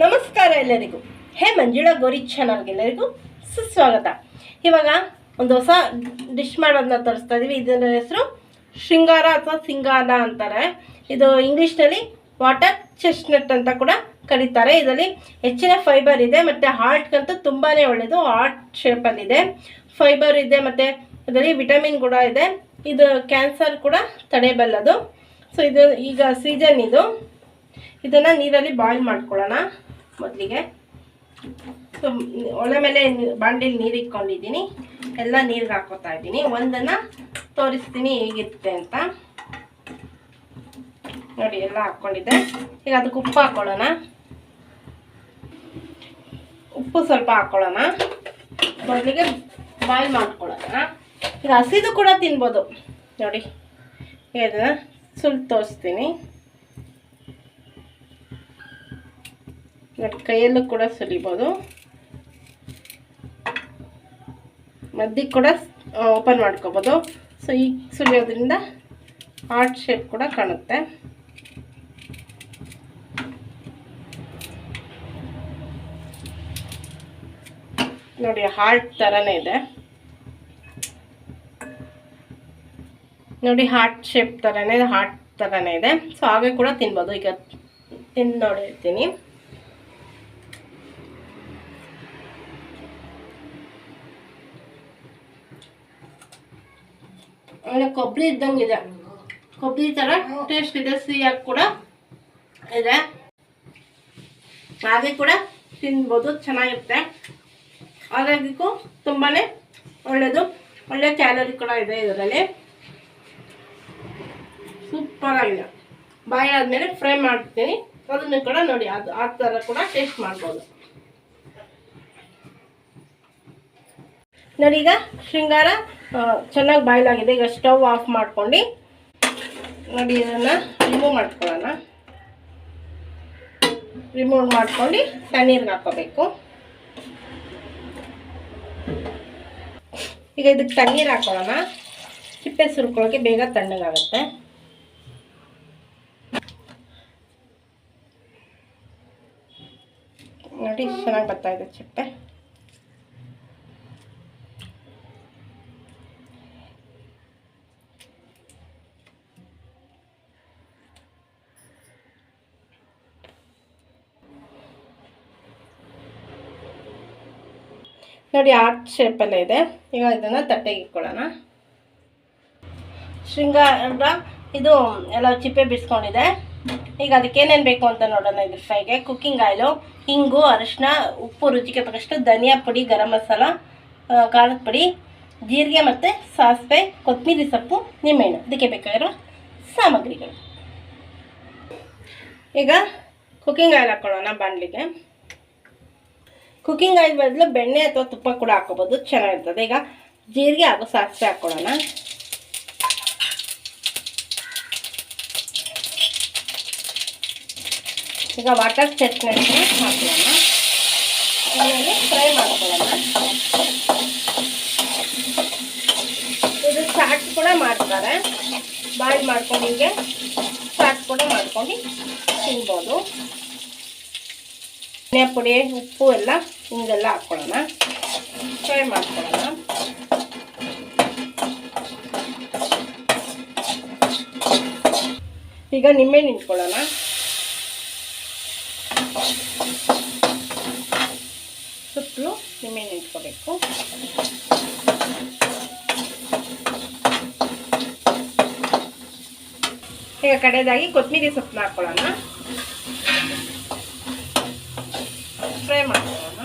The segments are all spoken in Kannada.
ನಮಸ್ಕಾರ ಎಲ್ಲರಿಗೂ. ಹೇ ಮಂಜುಳಾ ಗೌರಿ ಚಾನಲ್ಗೆ ಎಲ್ಲರಿಗೂ ಸುಸ್ವಾಗತ. ಇವಾಗ ಒಂದು ಹೊಸ ಡಿಶ್ ಮಾಡೋದನ್ನ ತೋರಿಸ್ತಾ ಇದ್ದೀವಿ. ಇದರ ಹೆಸರು ಶೃಂಗಾರ ಅಥವಾ ಸಿಂಗಾರ ಅಂತಾರೆ. ಇದು ಇಂಗ್ಲೀಷ್ನಲ್ಲಿ ವಾಟರ್ ಚೆಸ್ಟ್ನಟ್ ಅಂತ ಕೂಡ ಕರೀತಾರೆ. ಇದರಲ್ಲಿ ಹೆಚ್ಚಿನ ಫೈಬರ್ ಇದೆ ಮತ್ತು ಹಾರ್ಟ್ಗಂತೂ ತುಂಬಾ ಒಳ್ಳೆಯದು. ಹಾರ್ಟ್ ಶೇಪಲ್ಲಿದೆ, ಫೈಬರ್ ಇದೆ ಮತ್ತು ಇದರಲ್ಲಿ ವಿಟಮಿನ್ ಕೂಡ ಇದೆ. ಇದು ಕ್ಯಾನ್ಸರ್ ಕೂಡ ತಡೆಯಬಲ್ಲದು. ಸೊ ಇದು ಈಗ ಸೀಸನ್ ಇದನ್ನು ನೀರಲ್ಲಿ ಬಾಯ್ಲ್ ಮಾಡ್ಕೊಳ್ಳೋಣ. ಮೊದಲಿಗೆ ಸೊ ಒಲೆ ಮೇಲೆ ಬಾಂಡಿಲಿ ನೀರು ಇಟ್ಕೊಂಡಿದ್ದೀನಿ, ಎಲ್ಲ ನೀರಿಗೆ ಹಾಕೋತಾ ಇದ್ದೀನಿ. ಒಂದನ್ನು ತೋರಿಸ್ತೀನಿ ಹೇಗಿರುತ್ತೆ ಅಂತ. ನೋಡಿ ಎಲ್ಲ ಹಾಕ್ಕೊಂಡಿದ್ದೆ. ಈಗ ಅದಕ್ಕೆ ಉಪ್ಪು ಹಾಕ್ಕೊಳ್ಳೋಣ. ಉಪ್ಪು ಸ್ವಲ್ಪ ಹಾಕ್ಕೊಳ್ಳೋಣ. ಮೊದಲಿಗೆ ಬಾಯ್ಲ್ ಮಾಡ್ಕೊಳ್ಳೋಣ. ಈಗ ಹಸಿದು ಕೂಡ ತಿನ್ಬೋದು. ನೋಡಿ ಇದನ್ನು ಸುಲ್ಲು ತೋರಿಸ್ತೀನಿ. ನೋಡಿ ಕೈಯಲ್ಲೂ ಕೂಡ ಸುಲಿಬೋದು, ಮಧ್ಯಕ್ಕೆ ಕೂಡ ಓಪನ್ ಮಾಡ್ಕೋಬೋದು. ಸೊ ಈ ಸುಲಿಯೋದ್ರಿಂದ ಹಾರ್ಟ್ ಶೇಪ್ ಕೂಡ ಕಾಣುತ್ತೆ. ನೋಡಿ ಹಾರ್ಟ್ ಥರನೇ ಇದೆ. ನೋಡಿ ಹಾರ್ಟ್ ಶೇಪ್ ಥರನೇ ಇದೆ, ಹಾರ್ಟ್ ಥರನೇ ಇದೆ. ಸೊ ಹಾಗೆ ಕೂಡ ತಿನ್ಬೋದು. ಈಗ ತಿಂದು ನೋಡಿರ್ತೀನಿ. ಆಮೇಲೆ ಕೊಬ್ಬರಿ ಇದ್ದಂಗೆ ಇದೆ, ಕೊಬ್ಬರಿ ಥರ ಟೇಸ್ಟ್ ಇದೆ, ಸಿಹಿಯಾಗಿ ಕೂಡ ಇದೆ. ಹಾಗೆ ಕೂಡ ತಿನ್ಬೋದು, ಚೆನ್ನಾಗಿರುತ್ತೆ. ಆರೋಗ್ಯಕ್ಕೂ ತುಂಬಾ ಒಳ್ಳೆಯದು. ಒಳ್ಳೆ ಕ್ಯಾಲರಿ ಕೂಡ ಇದೆ ಇದರಲ್ಲಿ. ಸೂಪರ್ ಆಗಿದೆ. ಬಾಯಿ ಆದಮೇಲೆ ಫ್ರೈ ಮಾಡ್ತೀನಿ, ಅದನ್ನು ಕೂಡ ನೋಡಿ ಅದು ಆ ಥರ ಕೂಡ ಟೇಸ್ಟ್ ಮಾಡ್ಬೋದು. ನೋಡಿ ಈಗ ಶೃಂಗಾರ ಚೆನ್ನಾಗಿ ಬಾಯ್ಲ್ ಆಗಿದೆ. ಈಗ ಸ್ಟವ್ ಆಫ್ ಮಾಡ್ಕೊಂಡು ನೋಡಿ ಇದನ್ನು ರಿಮೂವ್ ಮಾಡ್ಕೊಳ್ಳೋಣ. ರಿಮೂವ್ ಮಾಡ್ಕೊಂಡು ತಣ್ಣೀರಿಗೆ ಹಾಕೋಬೇಕು. ಈಗ ಇದಕ್ಕೆ ತಣ್ಣೀರು ಹಾಕೊಳ್ಳೋಣ. ಚಿಪ್ಪೆ ಸುರ್ಕೊಳ್ಳೋಕೆ ಬೇಗ ತಣ್ಣಗಾಗುತ್ತೆ. ನೋಡಿ ಚೆನ್ನಾಗಿ ಬರ್ತಾ ಇದೆ ಚಿಪ್ಪೆ. ನೋಡಿ ಹಾರ್ಟ್ ಶೇಪಲ್ಲೇ ಇದೆ. ಈಗ ಇದನ್ನು ತಟ್ಟೆಗೆ ಇಟ್ಕೊಳ್ಳೋಣ. ಶೃಂಗಾರ ಇದು ಎಲ್ಲ ಚಿಪ್ಪೆ ಬಿಡಿಸ್ಕೊಂಡಿದೆ. ಈಗ ಅದಕ್ಕೆ ಏನೇನು ಬೇಕು ಅಂತ ನೋಡೋಣ. ಇದ್ರ ಫ್ರೈಗೆ ಕುಕ್ಕಿಂಗ್ ಆಯಿಲು, ಹಿಂಗು, ಅರಿಶಿನ, ಉಪ್ಪು, ರುಚಿಗೆ ತಕ್ಕಷ್ಟು, ಧನಿಯಾ ಪುಡಿ, ಗರಂ ಮಸಾಲ, ಖಾರದ ಪುಡಿ, ಜೀರಿಗೆ ಮತ್ತು ಸಾಸಿವೆ, ಕೊತ್ತಂಬರಿ ಸೊಪ್ಪು, ನಿಂಬೆಹಣ್ಣು. ಇದಕ್ಕೆ ಬೇಕಾಗಿರೋ ಸಾಮಗ್ರಿಗಳು. ಈಗ ಕುಕ್ಕಿಂಗ್ ಆಯಿಲ್ ಹಾಕ್ಕೊಳ್ಳೋಣ ಬಾಣಲಿಗೆ. ಕುಕ್ಕಿಂಗ್ ಆಯಿಲ್ ಬದಲು ಬೆಣ್ಣೆ ಅಥವಾ ತುಪ್ಪ ಕೂಡ ಹಾಕೋಬೋದು, ಚೆನ್ನಾಗಿರ್ತದೆ. ಈಗ ಜೀರಿಗೆ ಹಾಗೂ ಸಾಸಿವೆ ಹಾಕ್ಕೊಳ್ಳೋಣ. ಈಗ ವಾಟರ್ ಚೆಸ್ಟ್ನಟ್ ಹಾಕೊಳ್ಳೋಣ. ಆಮೇಲೆ ಫ್ರೈ ಮಾಡ್ಕೊಳ್ಳೋಣ. ಇದು ಚಾಟ್ ಕೂಡ ಮಾಡ್ತಾರೆ. ಬಾಯ್ಲ್ ಮಾಡ್ಕೊಂಡು ಹೀಗೆ ಚಾಟ್ ಕೂಡ ಮಾಡ್ಕೊಂಡು ತಿನ್ಬೋದು. ಧನಿಯಾ ಪುಡಿ, ಉಪ್ಪು ಎಲ್ಲ ಹಿಂಗೆಲ್ಲ ಹಾಕ್ಕೊಳ್ಳೋಣ. ಫ್ರೈ ಮಾಡ್ಕೊಳ್ಳೋಣ. ಈಗ ನಿಂಬೆಹಣ್ಣು ಇಟ್ಕೊಳ್ಳೋಣ. ಸುತ್ತಲೂ ನಿಂಬೆಹಣ್ಣು ಇಟ್ಕೋಬೇಕು. ಈಗ ಕಡೆಯದಾಗಿ ಕೊತ್ತಂಬರಿ ಸೊಪ್ಪನ್ನ ಹಾಕ್ಕೊಳ್ಳೋಣ. ಫ್ರೈ ಮಾಡ್ಕೊಳ್ಳೋಣ.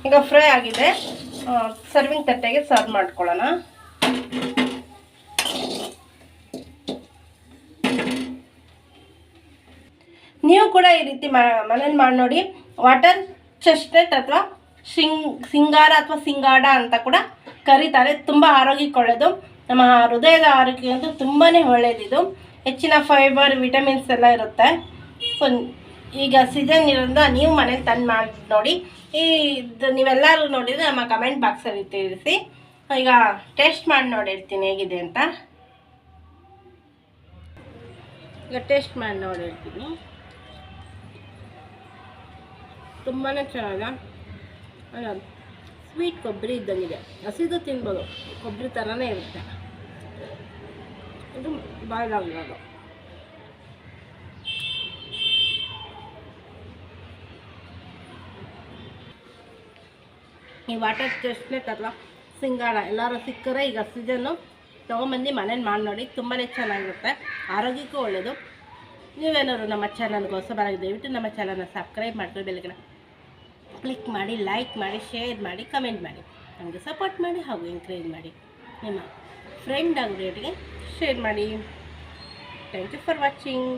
ಈಗ ಫ್ರೈ ಆಗಿದೆ. ಸರ್ವಿಂಗ್ ತಟ್ಟೆಗೆ ಸರ್ವ್ ಮಾಡ್ಕೊಳ್ಳೋಣ. ನೀವು ಕೂಡ ಈ ರೀತಿ ಮನೇಲಿ ಮಾಡಿ ನೋಡಿ. ವಾಟರ್ ಚೆಸ್ಟ್ನಟ್ ಅಥವಾ ಸಿಂಗಾರ ಅಥವಾ ಸಿಂಗಾಡ ಅಂತ ಕೂಡ ಕರೀತಾರೆ. ತುಂಬ ಆರೋಗ್ಯಕ್ಕೆ ಒಳ್ಳೆಯದು. ನಮ್ಮ ಹೃದಯದ ಆರೋಗ್ಯಕ್ಕಂತೂ ತುಂಬಾ ಒಳ್ಳೆಯದಿದು. ಹೆಚ್ಚಿನ ಫೈಬರ್, ವಿಟಮಿನ್ಸ್ ಎಲ್ಲ ಇರುತ್ತೆ. ಸೊ ಈಗ ಸೀಸನ್ ಇರೋದ್ರಿಂದ ನೀವು ಮನೇಲಿ ತಂದು ಮಾಡಿ ನೋಡಿ. ಇದು ನೀವೆಲ್ಲರೂ ನೋಡಿದರೆ ನಮ್ಮ ಕಮೆಂಟ್ ಬಾಕ್ಸಲ್ಲಿ ತಿಳಿಸಿ. ಈಗ ಟೇಸ್ಟ್ ಮಾಡಿ ನೋಡಿರ್ತೀನಿ ಹೇಗಿದೆ ಅಂತ. ಈಗ ಟೇಸ್ಟ್ ಮಾಡಿ ನೋಡಿ ಹೇಳ್ತೀನಿ. ತುಂಬಾ ಚೆನ್ನಾಗಿದೆ. ಸ್ವೀಟ್ ಕೊಬ್ಬರಿ ಇದ್ದಂಗಿದೆ. ಹಸಿದು ತಿನ್ಬೋದು, ಕೊಬ್ಬರಿ ಥರನೇ ಇರುತ್ತೆ. ಇದು ಬಾಯ್ಲ್ ಆಗಿರೋದು. ಈ ವಾಟರ್ ಚೆಸ್ಟ್ನಟ್ ಅಥವಾ ಸಿಂಗಾರ ಎಲ್ಲರೂ ಸಿಕ್ಕರೆ ಈಗ ಸೀಸನ್ನು ತೊಗೊಂಬಂದು ಮನೇಲಿ ಮಾಡಿ ನೋಡಿ. ತುಂಬಾ ಚೆನ್ನಾಗಿರುತ್ತೆ, ಆರೋಗ್ಯಕ್ಕೂ ಒಳ್ಳೆಯದು. ನೀವೇನಾದ್ರು ನಮ್ಮ ಚಾನಲ್ಗೆ ಹೊಸಬರಾಗಿ ದಯವಿಟ್ಟು ನಮ್ಮ ಚಾನಲ್ನ ಸಬ್ಸ್ಕ್ರೈಬ್ ಮಾಡ್ಕೊಳ್ಳಿ, ಬೆಳಗ್ಗೆ ಕ್ಲಿಕ್ ಮಾಡಿ, ಲೈಕ್ ಮಾಡಿ, ಶೇರ್ ಮಾಡಿ, ಕಮೆಂಟ್ ಮಾಡಿ, ನಮಗೆ ಸಪೋರ್ಟ್ ಮಾಡಿ ಹಾಗೂ ಎಂಕರೇಜ್ ಮಾಡಿ. ನಿಮ್ಮ ಫ್ರೆಂಡ್ ಹಾಗೂ ರೇಟಿಗೆ ಶೇರ್ ಮಾಡಿ. Thank you for watching.